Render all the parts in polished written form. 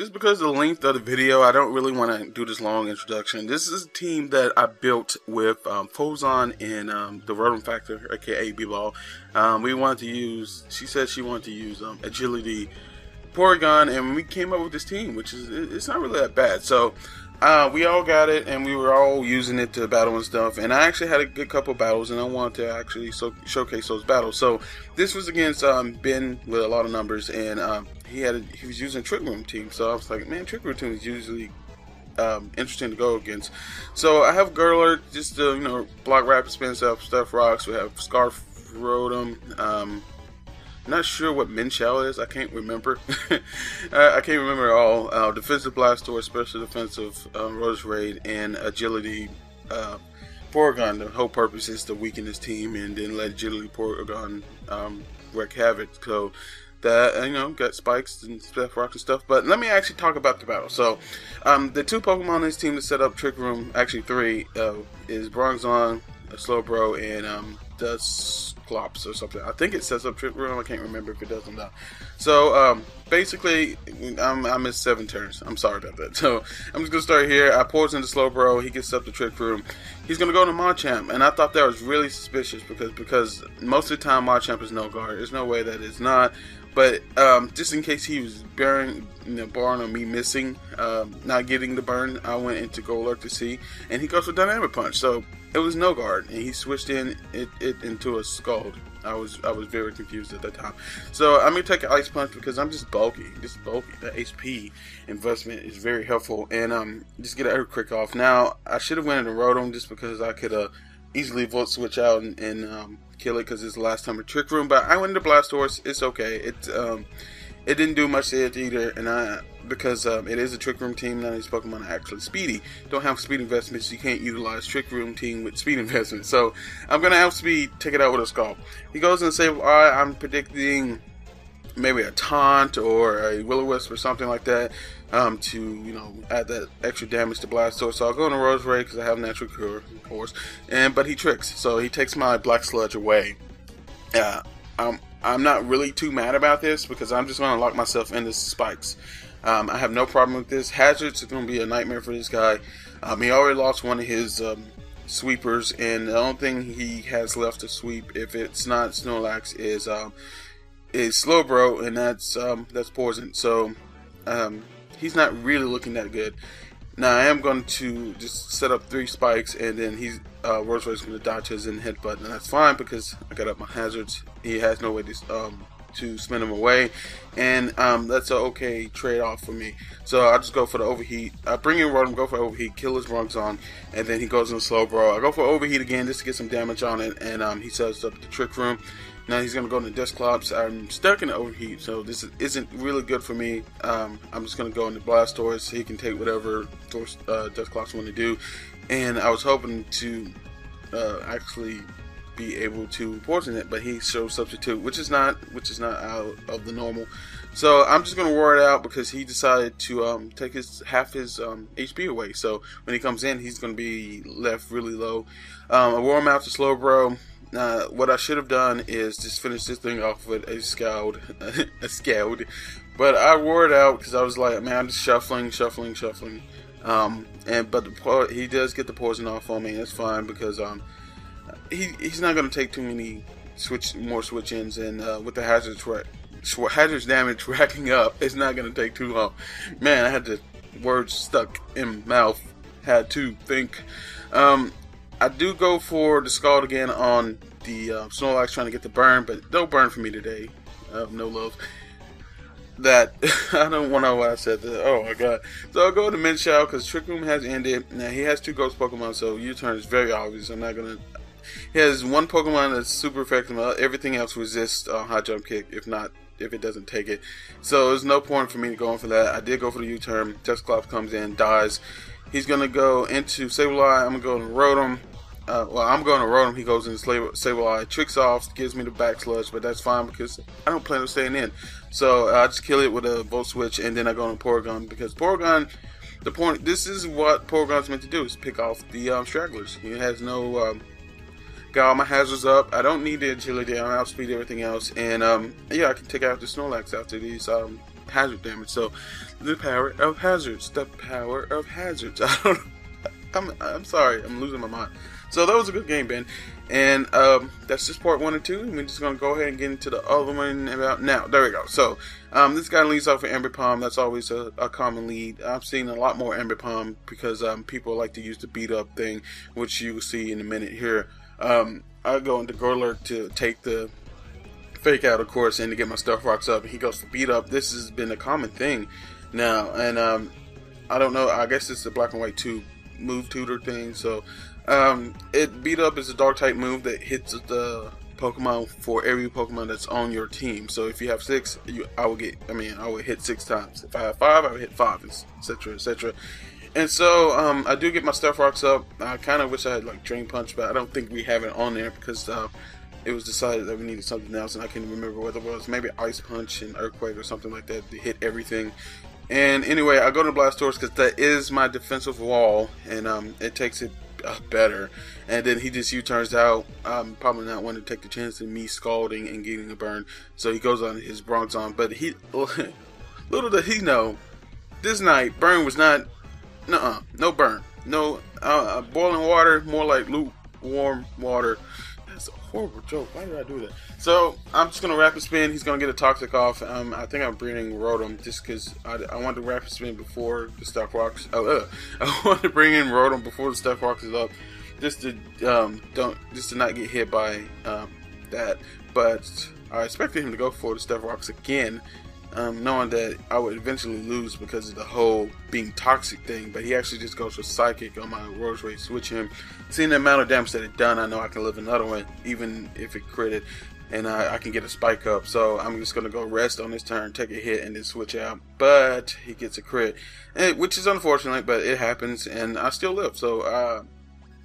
just because of the length of the video, I don't really want to do this long introduction. This is a team that I built with Phozon and the Rotom Factor, aka bball. We wanted to use, she said she wanted to use agility, Porygon, and we came up with this team, which is, it's not really that bad. So we all got it, and we were all using it to battle and stuff. And I actually had a good couple battles, and I wanted to actually showcase those battles. So this was against Ben with a lot of numbers, and he was using Trick Room team. So I was like, man, Trick Room team is usually interesting to go against. So I have Girler just to block rapid spin stuff rocks. We have Scarf Rotom. Not sure what Meinshao is. I can't remember. I can't remember at all. Defensive Blastoise, special defensive Rose Raid, and agility Porygon. The whole purpose is to weaken his team and then let agility Porygon wreak havoc. So that got spikes and stuff, rocks and stuff. But let me actually talk about the battle. So the two Pokemon in this team that set up Trick Room, actually three, is Porygon, Slowbro, and Clops or something. I think it sets up Trick Room. I can't remember if it does or not. So basically, I missed 7 turns. I'm sorry about that. So I'm just gonna start here. I poison the Slowbro. He gets up to Trick Room. He's gonna go to Machamp, and I thought that was really suspicious because most of the time Machamp is no guard. There's no way that it's not. But just in case he was barring on me missing, not getting the burn, I went into Go Alert to see, and he goes for Dynamic Punch. So it was no guard, and he switched it into a Scald. I was very confused at that time. So I'm gonna take an Ice Punch because I'm just bulky. The HP investment is very helpful, and just get an Air Quick off. Now I should have went into Rotom just because I could easily Volt Switch out and kill it because it's the last time in Trick Room. But I went into Blastoise. It's okay. It didn't do much to it either, and because it is a Trick Room team, none of these Pokemon are actually speedy. Don't have speed investments, you can't utilize Trick Room team with speed investments. So I'm gonna outspeed, take it out with a Scald. He goes and says, alright, I'm predicting maybe a Taunt or a Will-O-Wisp or something like that to add that extra damage to Blastoise. So I'll go into Rose Raid because I have Natural Cure, of course. But he tricks, so he takes my Black Sludge away. I'm not really too mad about this because I'm just going to lock myself into spikes. I have no problem with this. Hazards are going to be a nightmare for this guy. He already lost one of his sweepers, and the only thing he has left to sweep, if it's not Snorlax, is Slowbro, and that's poison. So he's not really looking that good. Now I am going to just set up 3 spikes, and then Rose Raid's going to dodge his and headbutt, and that's fine because I got up my hazards. He has no way to spin him away, and that's an okay trade-off for me. So I just go for the overheat. I bring in Rotom, go for overheat, kill his Porygon, and then he goes in Slowbro. I go for overheat again just to get some damage on it, and he sets up the Trick Room. Now he's going to go into Dusclops. I'm stuck in the overheat, so this isn't really good for me. I'm just going to go into Blastoise so he can take whatever Dusclops want to do. And I was hoping to actually be able to poison it, but he shows Substitute, which is not out of the normal. So I'm just going to wear it out because he decided to take half his HP away. So when he comes in, he's going to be left really low. I wore him out to Slowbro. What I should have done is just finish this thing off with a Scald, but I wore it out because I was like, man, I'm just shuffling. But he does get the poison off on me. That's fine because he's not going to take too many more switch-ins, and with the hazards damage racking up, it's not going to take too long. Man, I had the words stuck in my mouth. Had to think. I do go for the Scald again on the Snorlax trying to get the burn, but no burn for me today. No love. That I don't know why I said that. Oh my god. So I'll go to Meinshao because Trick Room has ended. Now he has 2 Ghost Pokemon, so U-turn is very obvious. I'm not gonna. He has 1 Pokemon that's super effective. Everything else resists High Jump Kick if it doesn't take it. So there's no point for me to go in for that. I did go for the U-turn. Dusclops comes in, dies. He's gonna go into Sableye. I'm gonna go to Rotom. I'm going to Rotom. He goes into Sableye, tricks off, gives me the back sludge, but that's fine because I don't plan on staying in. So I just kill it with a Volt Switch, and then I go into Porygon because Porygon, this is what Porygon's meant to do, is pick off the stragglers. He has no, got all my hazards up. I don't need the agility. I outspeed everything else, and yeah, I can take out the Snorlax after these hazard damage. So the power of hazards, the power of hazards. I don't know. I'm sorry, I'm losing my mind. So that was a good game, Ben. And that's just part 1 and 2. We're just going to go ahead and get into the other one about now. There we go. So this guy leads off with Ember Palm. That's always a common lead. I've seen a lot more Ember Palm because people like to use the beat up thing, which you will see in a minute here. I go into Gorlurk to take the fake out, of course, and to get my Stealth Rocks up. He goes to beat up. This has been a common thing now. And I don't know. I guess it's the black and white 2 move tutor thing. So it beat up is a dark type move that hits the Pokemon for every Pokemon that's on your team. So if you have 6, I would hit 6 times. If I have 5, I would hit 5, etc., etc. And so I do get my Stealth Rocks up. I kind of wish I had like Drain Punch, but I don't think we have it on there because it was decided that we needed something else, and I can't remember what it was. Maybe Ice Punch and Earthquake or something like that to hit everything. And anyway, I go to Blastoise because that is my defensive wall, and it takes it better. And then he just U-turns out, probably not wanting to take the chance of me scalding and getting a burn. So he goes on his Bronzong, but little did he know, this night burn was not, no burn, no boiling water, more like lukewarm water. That's a horrible joke. Why did I do that? So I'm just gonna rapid spin. He's gonna get a toxic off. I think I'm bringing Rotom just because I wanted to rapid spin before the Stealth Rocks. I wanted to bring in Rotom before the Stealth Rocks is up, just to not get hit by that. But I expected him to go for the Stealth Rocks again, knowing that I would eventually lose because of the whole being toxic thing. But he actually just goes for Psychic on my Rose Ray, switch him. Seeing the amount of damage that it done, I know I can live another one, even if it critted, and I can get a spike up. So I'm just going to go rest on this turn, take a hit, and then switch out. But he gets a crit, which is unfortunate, but it happens, and I still live. So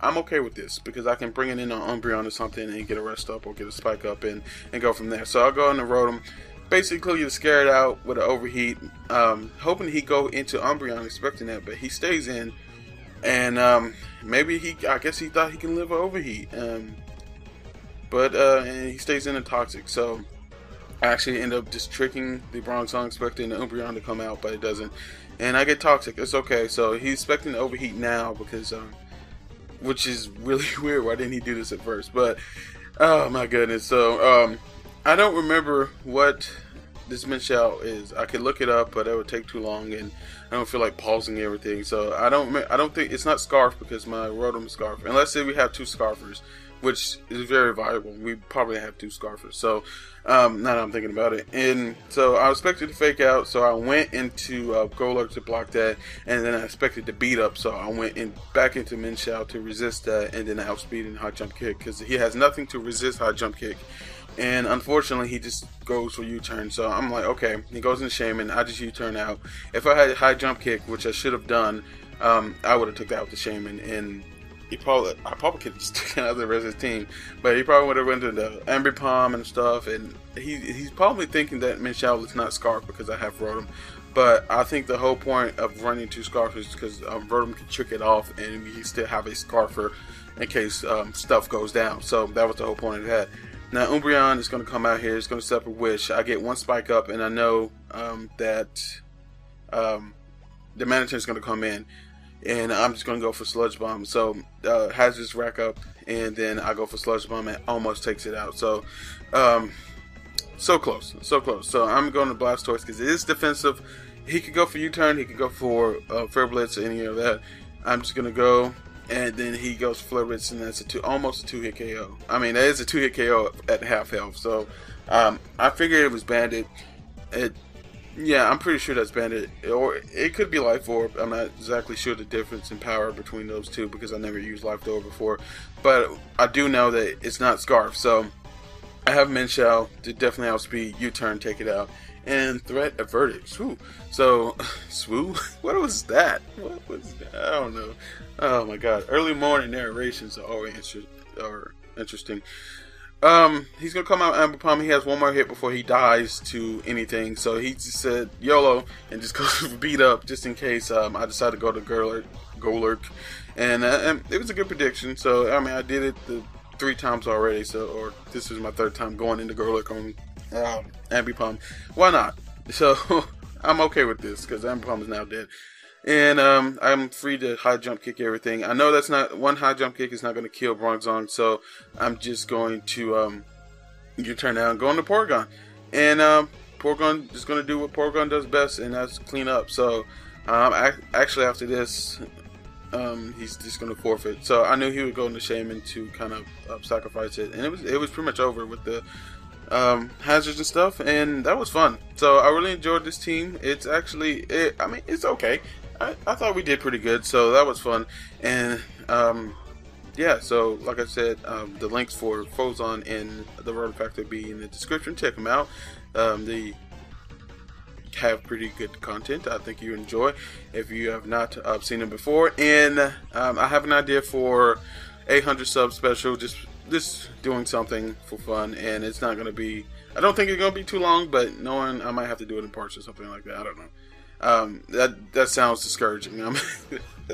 I'm okay with this because I can bring it in on Umbreon or something and get a rest up or get a spike up and go from there. So I'll go in and Rotom. Basically, you're scared out with an overheat, hoping he go into Umbreon, expecting that, but he stays in, and I guess he thought he can live an overheat, but he stays in a toxic. So I actually end up just tricking the Bronzong, expecting the Umbreon to come out, but it doesn't, and I get toxic. It's okay. So he's expecting the overheat now because, which is really weird. Why didn't he do this at first? But oh my goodness. So I don't remember what this Meinshao is. I could look it up, but it would take too long, and I don't feel like pausing everything. So I don't think it's not Scarf because my Rotom is Scarf. And let's say we have 2 Scarfers, which is very viable. We probably have 2 Scarfers. So now that I'm thinking about it, and so I expected to fake out. So I went into Golurk to block that, and then I expected to beat up. So I went back into Meinshao to resist that, and then outspeed and high jump kick because he has nothing to resist high jump kick. And unfortunately, he just goes for U-turn. So I'm like, okay, he goes in Shaman. I just U-turn out. If I had high jump kick, which I should have done, I would have took that out the Shaman. And I probably could have just taken out the rest of his team. But he probably would have went to the Ember Palm and stuff. And he's probably thinking that Meinshao is not Scarf because I have Rotom. But I think the whole point of running 2 Scarfers is because Rotom can trick it off, and you still have a Scarfer in case stuff goes down. So that was the whole point of that. Now Umbreon is going to come out here. It's going to Separate Wish. I get 1 spike up, and I know that the Manatee is going to come in, and I'm just going to go for Sludge Bomb. So Hazards rack up, and then I go for Sludge Bomb, and almost takes it out. So so close, so close. So I'm going to Blastoise because it is defensive. He could go for U-turn. He could go for Fair Blitz or any of that. I'm just going to go. And then he goes Flare Blitz, and that's almost a 2-hit KO. I mean, that is a 2-hit KO at half health. So I figured it was Bandit. Yeah, I'm pretty sure that's Bandit, or it could be Life Orb. I'm not exactly sure the difference in power between those two because I never used Life Orb before. But I do know that it's not Scarf. So I have Meinshao to definitely outspeed, U-turn, take it out. And threat averted. Swoo. So, swoo? What was that? What was that? I don't know. Oh my god. Early morning narrations are always interesting. He's gonna come out Ember Palm. He has 1 more hit before he dies to anything. So he just said YOLO and just goes for beat up just in case I decide to go to Golurk. And it was a good prediction. So I mean I did it 3 times already. So or this is my 3rd time going into Golurk on Ember Palm. Why not? So I'm okay with this because Ambipom is now dead. And I'm free to high jump kick everything. I know that's not one high jump kick is not going to kill Bronzong, so I'm just going to you turn down, go into Porygon, and Porygon is going to do what Porygon does best, and that's clean up. So actually after this, he's just going to forfeit. So I knew he would go into Shaman to kind of sacrifice it, and it was pretty much over with the hazards and stuff, and that was fun. So I really enjoyed this team. It's actually, I mean, it's okay. I thought we did pretty good, so that was fun. And yeah, so like I said, the links for Phozon and the Rotom Factor be in the description. Check them out. They have pretty good content. I think you enjoy if you have not seen them before. And I have an idea for 800 sub special, just doing something for fun, and it's not going to be, I don't think it's going to be too long, but knowing I might have to do it in parts or something like that. I don't know. That sounds discouraging.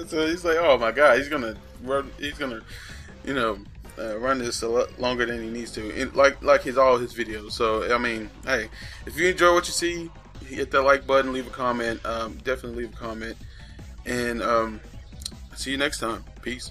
So he's like, oh my god, he's gonna run, you know, run this a lot longer than he needs to, and like all his videos. So I mean, hey, if you enjoy what you see, hit that like button, leave a comment. Definitely leave a comment, and see you next time. Peace.